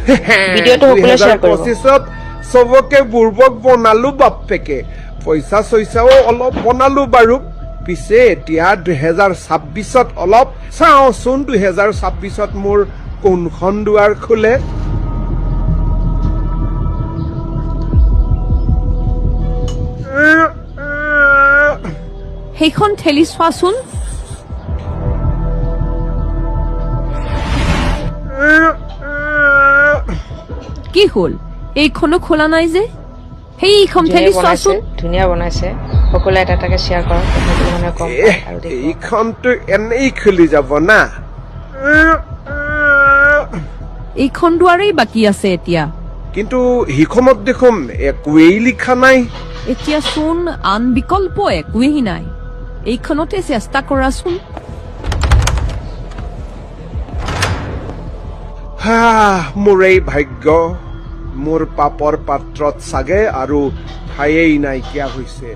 ভিডিঅ'টো সকলোৱে শ্বেয়াৰ কৰিব 2025ত চবকে বুৰ্বক বনালো বাপেকে পইচা চইচাও অলপ বনালো বাৰু পিছে এতিয়া 2026ত অলপ চাওঁচোন 2026ত মোৰ কোনখন দুৱাৰ খোলে সেইখন ঠেলি চোৱাচোন কি হ'ল এইখনো খোলা নাই যে সেইখন ঠেলি চোৱাচোন ধুনীয়া বনাইছে সকলোৱে এটা এটাকে শ্বেয়াৰ কৰক মানে কম আৰু এইখনতো এনেই খুলি যাব না এইখন দুৱাৰেই বাকী আছে এতিয়া কিন্তু সিখনত দেখোন একোৱেই লিখা নাই এতিয়া চোন আন বিকল্প একোৱেই নাই এইখনতে চেষ্টা কৰাচোন মোৰেই ভাগ্য মোৰ পাপৰ পাত্ৰত চাগে আৰু ঠায়েই নাইকিয়া হৈছে